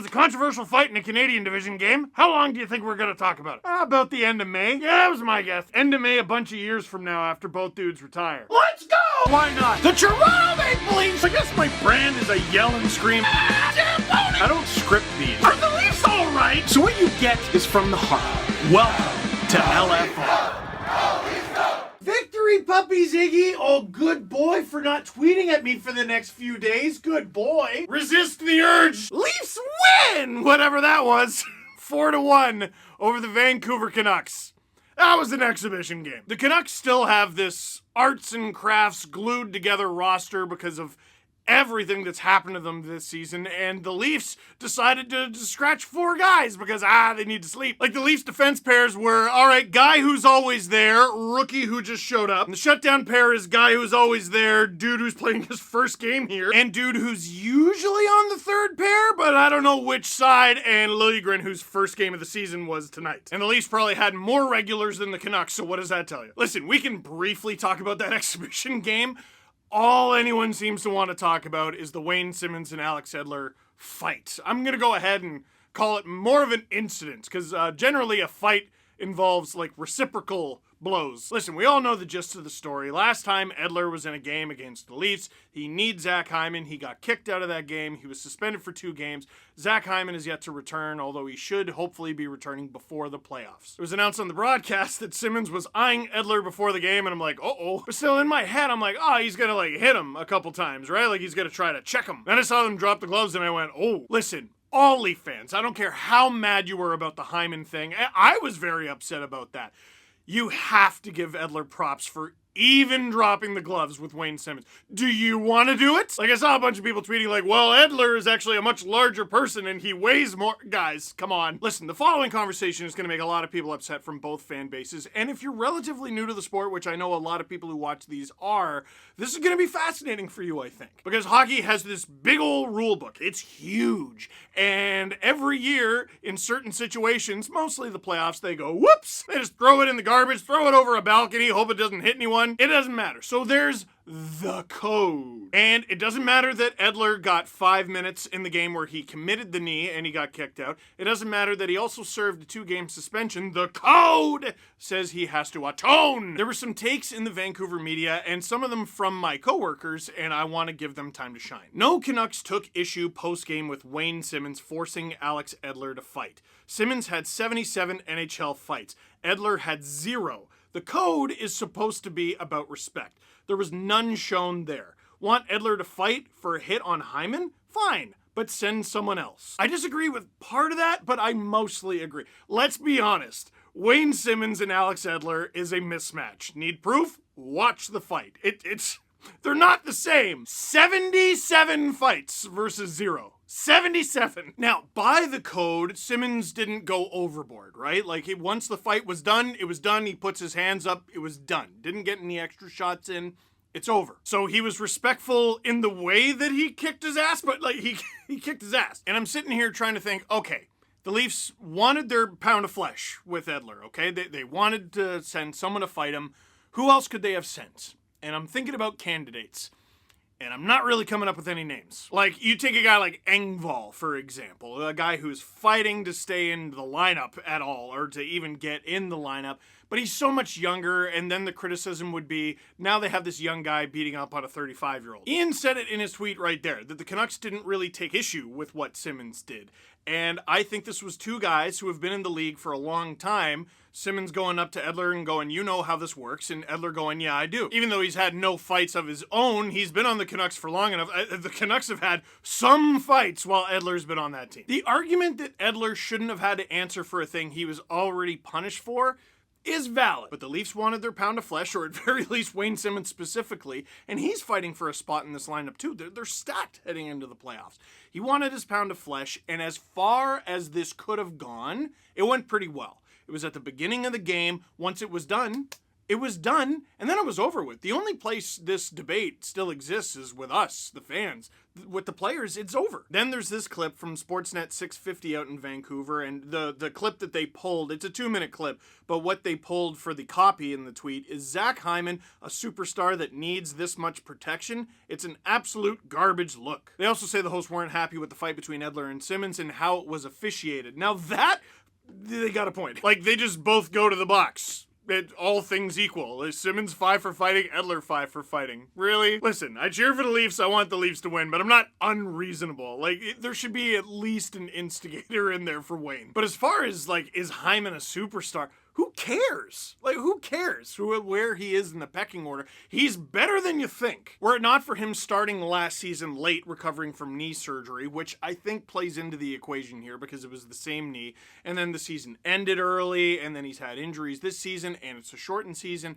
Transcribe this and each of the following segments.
was a controversial fight in a Canadian division game. How long do you think we're gonna talk about it? About the end of May. Yeah, that was my guess. End of May, a bunch of years from now after both dudes retire. Let's go! Why not? The Toronto Maple Leafs! I guess my brand is a yell and scream. I don't script these. Are the Leafs alright? So what you get is from the heart. Welcome to LFR. Victory, puppies, Iggy! Oh, good boy for not tweeting at me for the next few days. Good boy. Resist the urge. Leafs win! Whatever that was. 4-1 over the Vancouver Canucks. That was an exhibition game. The Canucks still have this arts and crafts glued together roster because of everything that's happened to them this season, and the Leafs decided to scratch 4 guys because, they need to sleep. Like, the Leafs defense pairs were, alright, guy who's always there, rookie who just showed up. And the shutdown pair is guy who's always there, dude who's playing his first game here, and dude who's usually on the third pair, but I don't know which side, and Liljegren, whose first game of the season was tonight. And the Leafs probably had more regulars than the Canucks, so what does that tell you? Listen, we can briefly talk about that exhibition game. All anyone seems to want to talk about is the Edler-Simmonds and Alex Edler fight. I'm going to go ahead and call it more of an incident, because generally a fight involves, like, reciprocal blows. Listen, we all know the gist of the story. Last time Edler was in a game against the Leafs, he needs Zach Hyman. He got kicked out of that game. He was suspended for 2 games. Zach Hyman is yet to return, although he should hopefully be returning before the playoffs. It was announced on the broadcast that Simmonds was eyeing Edler before the game, and I'm like, uh-oh. But still, in my head, I'm like, he's gonna, like, hit him a couple times, right? Like, he's gonna try to check him. Then I saw them drop the gloves, and I went, oh, listen. All Leaf fans, I don't care how mad you were about the Hyman thing. I was very upset about that. You have to give Edler props for even dropping the gloves with Edler-Simmonds. Do you want to do it? Like, I saw a bunch of people tweeting like, well, Edler is actually a much larger person and he weighs more. Guys, come on. Listen, the following conversation is going to make a lot of people upset from both fan bases. And if you're relatively new to the sport, which I know a lot of people who watch these are, this is going to be fascinating for you, I think. Because hockey has this big old rule book. It's huge. And every year, in certain situations, mostly the playoffs, they go, whoops! They just throw it in the garbage, throw it over a balcony, hope it doesn't hit anyone. It doesn't matter. So there's the code. And it doesn't matter that Edler got 5 minutes in the game where he committed the knee and he got kicked out. It doesn't matter that he also served a 2-game suspension. The code says he has to atone. There were some takes in the Vancouver media, and some of them from my coworkers, and I want to give them time to shine. No Canucks took issue post-game with Edler-Simmonds forcing Alex Edler to fight. Simmonds had 77 NHL fights. Edler had 0. The code is supposed to be about respect. There was none shown there. Want Edler to fight for a hit on Hyman? Fine, but send someone else. I disagree with part of that, but I mostly agree. Let's be honest. Edler-Simmonds and Alex Edler is a mismatch. Need proof? Watch the fight. They're not the same. 77 fights versus 0. 77. Now, by the code, Simmonds didn't go overboard, right? Like, once the fight was done, it was done. He puts his hands up, it was done. Didn't get any extra shots in. It's over. So he was respectful in the way that he kicked his ass, but, like, he kicked his ass. And I'm sitting here trying to think, okay, the Leafs wanted their pound of flesh with Edler, okay? They wanted to send someone to fight him. Who else could they have sent? And I'm thinking about candidates. And I'm not really coming up with any names. Like, you take a guy like Engvall, for example, a guy who's fighting to stay in the lineup at all, or to even get in the lineup, but he's so much younger, and then the criticism would be, now they have this young guy beating up on a 35-year-old. Ian said it in his tweet right there, that the Canucks didn't really take issue with what Simmonds did. And I think this was 2 guys who have been in the league for a long time, Simmonds going up to Edler and going, you know how this works, and Edler going, yeah, I do. Even though he's had no fights of his own, he's been on the Canucks for long enough. The Canucks have had some fights while Edler's been on that team. The argument that Edler shouldn't have had to answer for a thing he was already punished for is valid. But the Leafs wanted their pound of flesh, or at very least Edler-Simmonds specifically, and he's fighting for a spot in this lineup too. They're stacked heading into the playoffs. He wanted his pound of flesh, and as far as this could have gone, it went pretty well. It was at the beginning of the game. Once it was done, It was done, and then it was over with. The only place this debate still exists is with us, the fans. With the players, it's over. Then there's this clip from Sportsnet 650 out in Vancouver, and the clip that they pulled, it's a 2-minute clip, but what they pulled for the copy in the tweet is Zach Hyman, a superstar that needs this much protection. It's an absolute garbage look. They also say the hosts weren't happy with the fight between Edler and Simmonds and how it was officiated. Now that, they got a point. Like, they just both go to the box. All things equal. Is Simmonds 5 for fighting, Edler 5 for fighting? Really? Listen, I cheer for the Leafs, I want the Leafs to win, but I'm not unreasonable. Like, there should be at least an instigator in there for Wayne. But as far as, like, is Hyman a superstar? Who cares? Like, who cares where he is in the pecking order? He's better than you think. Were it not for him starting last season late, recovering from knee surgery, which I think plays into the equation here because it was the same knee, and then the season ended early, and then he's had injuries this season, and it's a shortened season.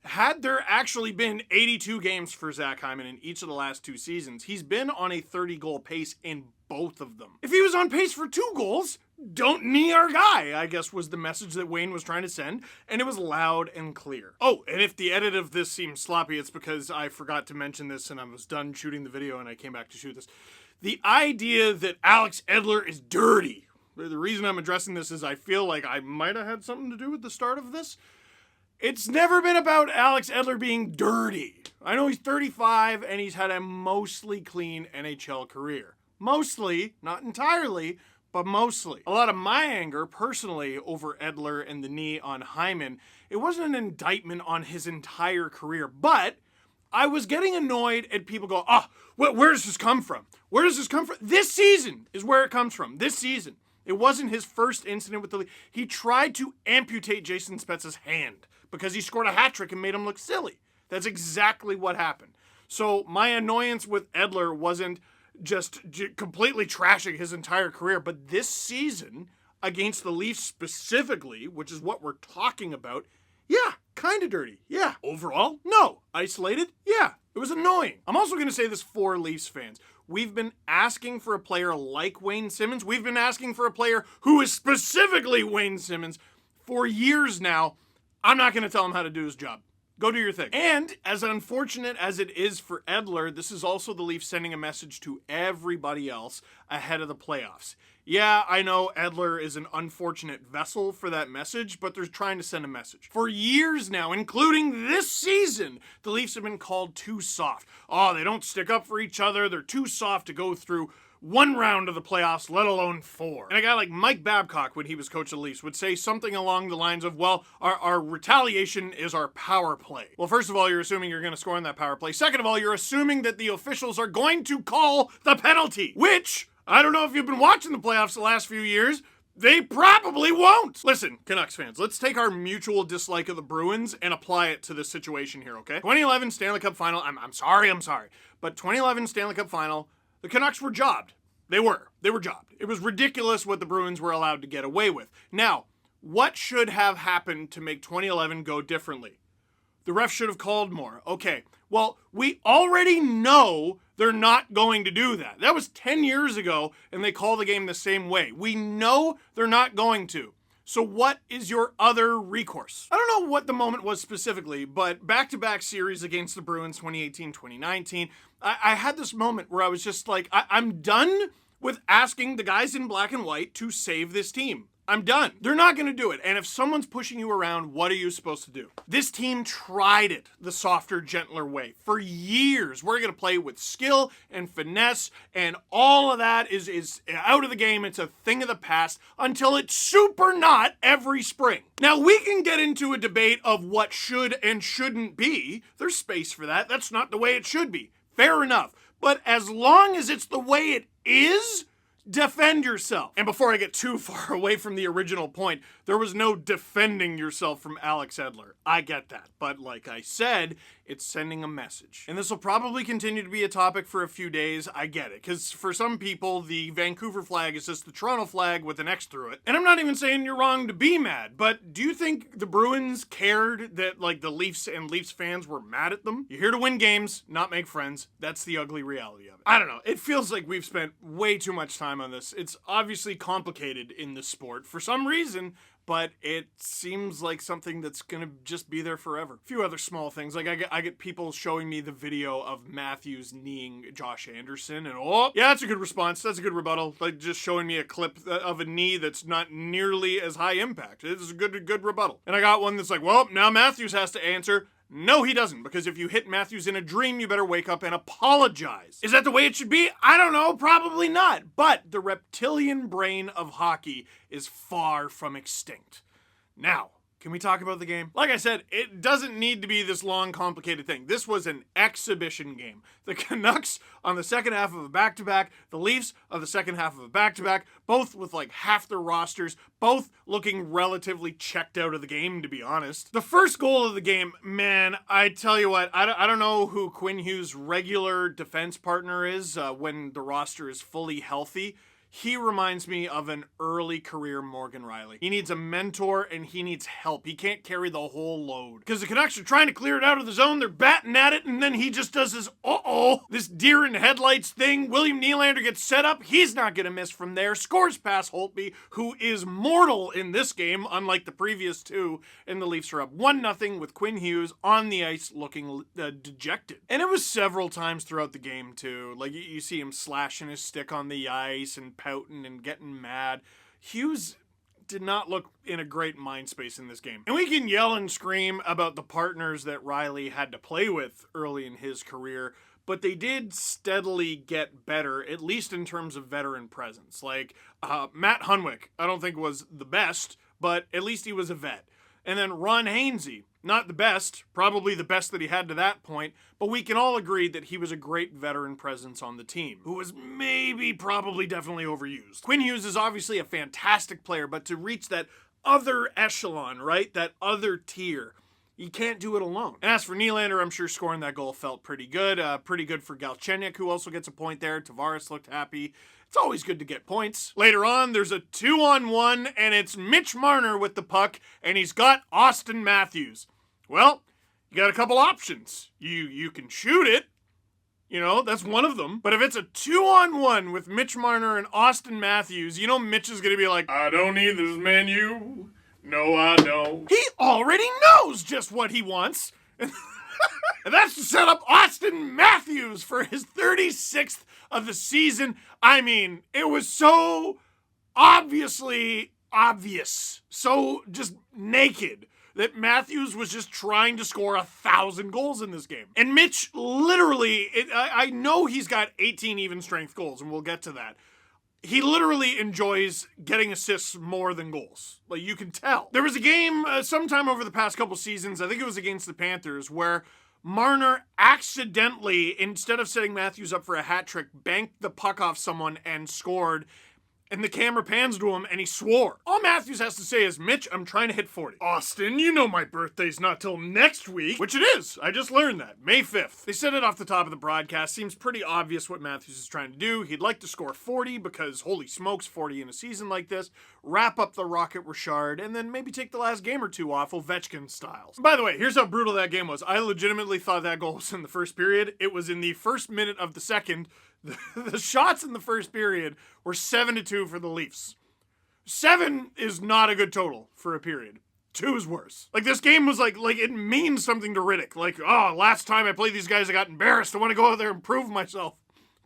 Had there actually been 82 games for Zach Hyman in each of the last 2 seasons, he's been on a 30-goal pace in both of them. If he was on pace for 2 goals, don't knee our guy, I guess was the message that Wayne was trying to send, and it was loud and clear. Oh, and if the edit of this seems sloppy, it's because I forgot to mention this and I was done shooting the video and I came back to shoot this. The idea that Alex Edler is dirty. The reason I'm addressing this is I feel like I might have had something to do with the start of this. It's never been about Alex Edler being dirty. I know he's 35 and he's had a mostly clean NHL career. Mostly, not entirely, but mostly. A lot of my anger, personally, over Edler and the knee on Hyman, it wasn't an indictment on his entire career, but I was getting annoyed at people go, where does this come from? Where does this come from? This season is where it comes from. This season. It wasn't his first incident with the league. He tried to amputate Jason Spezza's hand because he scored a hat trick and made him look silly. That's exactly what happened. So my annoyance with Edler wasn't just completely trashing his entire career, but this season against the Leafs specifically, which is what we're talking about, yeah, kind of dirty. Yeah. Overall, no. Isolated, yeah. It was annoying. I'm also going to say this for Leafs fans. We've been asking for a player like Wayne Simmonds. We've been asking for a player who is specifically Wayne Simmonds for years now. I'm not going to tell him how to do his job. Go do your thing. And as unfortunate as it is for Edler, this is also the Leafs sending a message to everybody else ahead of the playoffs. Yeah, I know Edler is an unfortunate vessel for that message, but they're trying to send a message. For years now, including this season, the Leafs have been called too soft. Oh, they don't stick up for each other. They're too soft to go through 1 round of the playoffs, let alone 4. And a guy like Mike Babcock, when he was coach of the Leafs, would say something along the lines of, well, our retaliation is our power play. Well, first of all, you're assuming you're going to score on that power play. Second of all, you're assuming that the officials are going to call the penalty, which, I don't know if you've been watching the playoffs the last few years, they probably won't. Listen, Canucks fans, let's take our mutual dislike of the Bruins and apply it to this situation here, okay? 2011 Stanley Cup Final, I'm sorry, but 2011 Stanley Cup Final, the Canucks were jobbed. They were jobbed. It was ridiculous what the Bruins were allowed to get away with. Now, what should have happened to make 2011 go differently? The ref should have called more. Okay, well, we already know they're not going to do that. That was 10 years ago, and they call the game the same way. We know they're not going to. So what is your other recourse? I don't know what the moment was specifically, but back-to-back series against the Bruins, 2018, 2019, I had this moment where I was just like, I'm done with asking the guys in black and white to save this team. I'm done. They're not going to do it. And if someone's pushing you around, what are you supposed to do? This team tried it the softer, gentler way. For years, we're going to play with skill and finesse, and all of that is out of the game. It's a thing of the past until it's super not every spring. Now, we can get into a debate of what should and shouldn't be. There's space for that. That's not the way it should be. Fair enough. But as long as it's the way it is, defend yourself. And before I get too far away from the original point, there was no defending yourself from Alex Edler. I get that. But like I said, it's sending a message. And this will probably continue to be a topic for a few days. I get it. Because for some people, the Vancouver flag is just the Toronto flag with an X through it. And I'm not even saying you're wrong to be mad, but do you think the Bruins cared that like the Leafs and Leafs fans were mad at them? You're here to win games, not make friends. That's the ugly reality of it. I don't know. It feels like we've spent way too much time on this. It's obviously complicated in this sport for some reason, but it seems like something that's gonna just be there forever. A few other small things, like I get people showing me the video of Matthews kneeing Josh Anderson, and oh, yeah, that's a good response. That's a good rebuttal. Like just showing me a clip of a knee that's not nearly as high impact. It's a good rebuttal. And I got one that's like, well, now Matthews has to answer. No, he doesn't, because if you hit Matthews in a dream, you better wake up and apologize. Is that the way it should be? I don't know, probably not. But the reptilian brain of hockey is far from extinct. Now, can we talk about the game? Like I said, it doesn't need to be this long, complicated thing. This was an exhibition game. The Canucks on the second half of a back-to-back, the Leafs on the second half of a back-to-back, both with like half their rosters, both looking relatively checked out of the game, to be honest. The first goal of the game, man, I tell you what, I don't know who Quinn Hughes' regular defense partner is when the roster is fully healthy. He reminds me of an early career Morgan Rielly. He needs a mentor and he needs help. He can't carry the whole load. Because the Canucks are trying to clear it out of the zone, they're batting at it, and then he just does this, this deer in headlights thing. William Nylander gets set up. He's not going to miss from there. Scores past Holtby, who is mortal in this game, unlike the previous two. And the Leafs are up 1-0 with Quinn Hughes on the ice looking dejected. And it was several times throughout the game, too. Like, you see him slashing his stick on the ice and pouting and getting mad. Hughes did not look in a great mind space in this game. And we can yell and scream about the partners that Rielly had to play with early in his career, but they did steadily get better, at least in terms of veteran presence. Like, Matt Hunwick, I don't think was the best, but at least he was a vet. And then Ron Hainsey, not the best, probably the best that he had to that point, but we can all agree that he was a great veteran presence on the team, who was probably definitely overused. Quinn Hughes is obviously a fantastic player, but to reach that other echelon, right, that other tier, you can't do it alone. And as for Nylander, I'm sure scoring that goal felt pretty good. Pretty good for Galchenyuk, who also gets a point there. Tavares looked happy. It's always good to get points. Later on, there's a 2-on-1, and it's Mitch Marner with the puck, and he's got Austin Matthews. Well, you got a couple options. You can shoot it. You know, that's one of them. But if it's a 2-on-1 with Mitch Marner and Austin Matthews, you know Mitch is going to be like, I don't need this menu. No, I don't. He already knows just what he wants. And that's to set up Austin Matthews for his 36th of the season. I mean, it was so obviously obvious, so just naked, that Matthews was just trying to score 1,000 goals in this game. And Mitch literally, I know he's got 18 even strength goals, and we'll get to that. He literally enjoys getting assists more than goals. Like, you can tell. There was a game sometime over the past couple seasons, I think it was against the Panthers, where Marner accidentally, instead of setting Matthews up for a hat trick, banked the puck off someone and scored. And the camera pans to him, and he swore. All Matthews has to say is, Mitch, I'm trying to hit 40. Austin, you know my birthday's not till next week. Which it is. I just learned that. May 5th. They said it off the top of the broadcast. Seems pretty obvious what Matthews is trying to do. He'd like to score 40 because, holy smokes, 40 in a season like this. Wrap up the Rocket Richard, and then maybe take the last game or two off Ovechkin styles. By the way, here's how brutal that game was. I legitimately thought that goal was in the first period. It was in the first minute of the second. The shots in the first period were 7-2 for the Leafs. 7 is not a good total for a period. 2 is worse. Like, this game was like it means something to Riddick. Like, oh, last time I played these guys, I got embarrassed. I want to go out there and prove myself.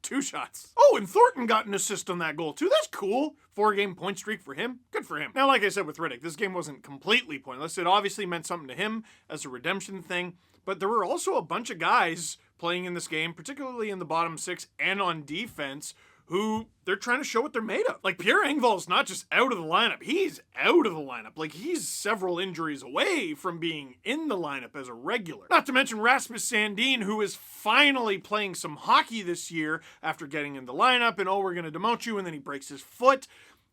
2 shots. Oh, and Thornton got an assist on that goal, too. That's cool. 4-game point streak for him. Good for him. Now, like I said with Riddick, this game wasn't completely pointless. It obviously meant something to him as a redemption thing. But there were also a bunch of guys playing in this game, particularly in the bottom 6 and on defense, who they're trying to show what they're made of. Like, Pierre Engvall's not just out of the lineup, he's out of the lineup. Like, he's several injuries away from being in the lineup as a regular. Not to mention Rasmus Sandin, who is finally playing some hockey this year after getting in the lineup, and we're going to demote you, and then he breaks his foot.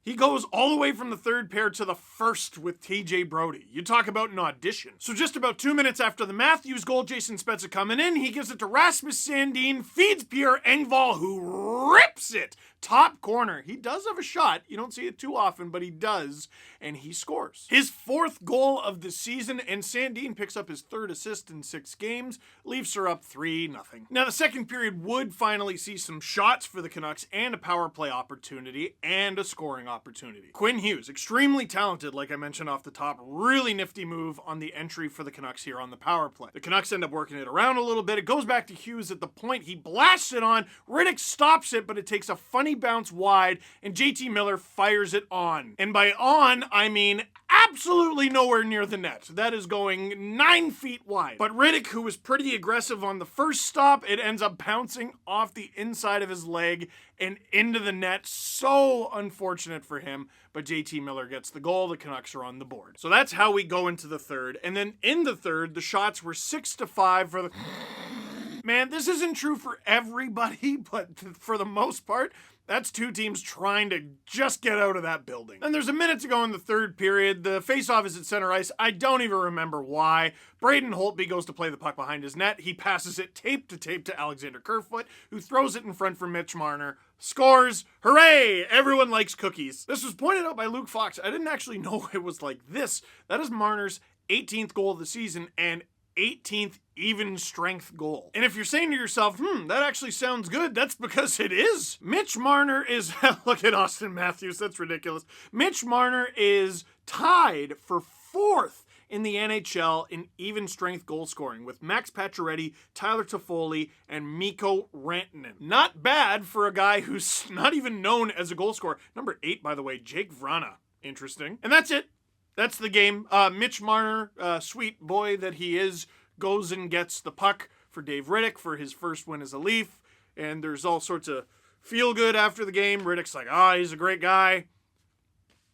He goes all the way from the third pair to the first with TJ Brody. You talk about an audition. So just about 2 minutes after the Matthews goal, Jason Spezza coming in, he gives it to Rasmus Sandin, feeds Pierre Engvall, who rips it top corner. He does have a shot. You don't see it too often, but he does, and he scores. His 4th goal of the season, and Sandin picks up his 3rd assist in 6 games. Leafs are up 3-0. Now, the second period would finally see some shots for the Canucks and a power play opportunity and a scoring opportunity. Quinn Hughes, extremely talented, like I mentioned off the top, really nifty move on the entry for the Canucks here on the power play. The Canucks end up working it around a little bit. It goes back to Hughes at the point. He blasts it on. Riddick stops it, but it takes a funny bounce wide, and JT Miller fires it on. And by on, I mean absolutely nowhere near the net. That is going 9 feet wide. But Riddick, who was pretty aggressive on the first stop, it ends up bouncing off the inside of his leg and into the net. So unfortunate for him, but JT Miller gets the goal. The Canucks are on the board. So that's how we go into the third. And then in the third, the shots were 6-5 for the... Man, this isn't true for everybody, but for the most part, that's 2 teams trying to just get out of that building. And there's a minute to go in the third period. The faceoff is at center ice. I don't even remember why. Braden Holtby goes to play the puck behind his net. He passes it tape to Alexander Kerfoot, who throws it in front for Mitch Marner. Scores. Hooray! Everyone likes cookies. This was pointed out by Luke Fox. I didn't actually know it was like this. That is Marner's 18th goal of the season and 18th even strength goal. And if you're saying to yourself, that actually sounds good, that's because it is. Mitch Marner is, look at Austin Matthews, that's ridiculous. Mitch Marner is tied for 4th in the NHL in even strength goal scoring with Max Pacioretty, Tyler Toffoli, and Mikko Rantanen. Not bad for a guy who's not even known as a goal scorer. Number 8, by the way, Jake Vrana. Interesting. And that's it. That's the game. Mitch Marner, sweet boy that he is, goes and gets the puck for Dave Riddick for his first win as a Leaf. And there's all sorts of feel good after the game. Riddick's like, he's a great guy.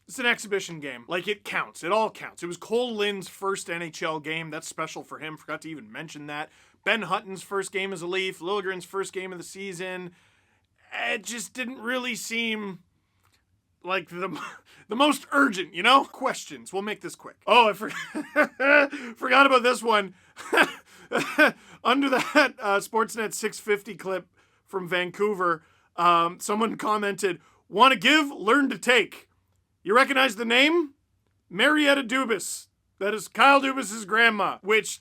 It's an exhibition game. Like, it counts. It all counts. It was Cole Lynn's first NHL game. That's special for him. Forgot to even mention that. Ben Hutton's first game as a Leaf. Liljegren's first game of the season. It just didn't really seem like the most urgent, you know? Questions. We'll make this quick. Oh, I forgot about this one. Under that Sportsnet 650 clip from Vancouver, someone commented, "Want to give, learn to take." You recognize the name? Marietta Dubas. That is Kyle Dubas' grandma, which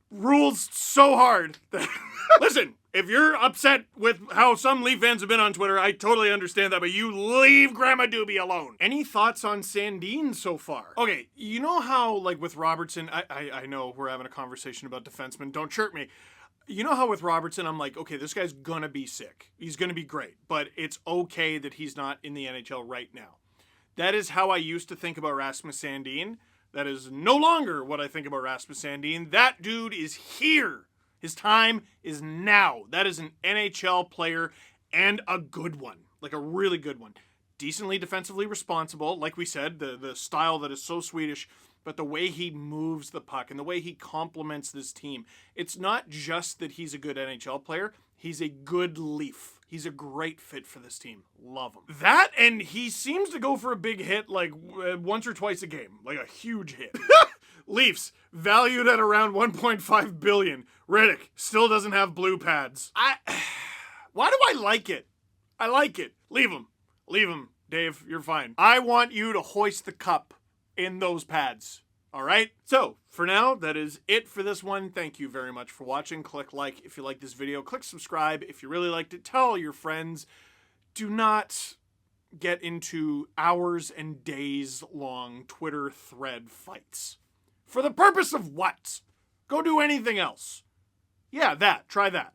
rules so hard. Listen, if you're upset with how some Leaf fans have been on Twitter, I totally understand that, but you leave Grandma Doobie alone. Any thoughts on Sandin so far? Okay, you know how, like, with Robertson, I know we're having a conversation about defensemen, don't chirp me. You know how with Robertson, I'm like, okay, this guy's gonna be sick. He's gonna be great, but it's okay that he's not in the NHL right now. That is how I used to think about Rasmus Sandin. That is no longer what I think about Rasmus Sandin. That dude is here. His time is now. That is an NHL player and a good one. Like a really good one. Decently defensively responsible. Like we said, the style that is so Swedish, but the way he moves the puck and the way he complements this team. It's not just that he's a good NHL player. He's a good Leaf. He's a great fit for this team. Love him. That, and he seems to go for a big hit like once or twice a game. Like a huge hit. Leafs, valued at around $1.5 billion. Riddick still doesn't have blue pads. Why do I like it? I like it. Leave him. Leave him, Dave. You're fine. I want you to hoist the cup in those pads. All right? So, for now, that is it for this one. Thank you very much for watching. Click like if you like this video. Click subscribe if you really liked it. Tell all your friends. Do not get into hours and days long Twitter thread fights. For the purpose of what? Go do anything else. Yeah, that. Try that.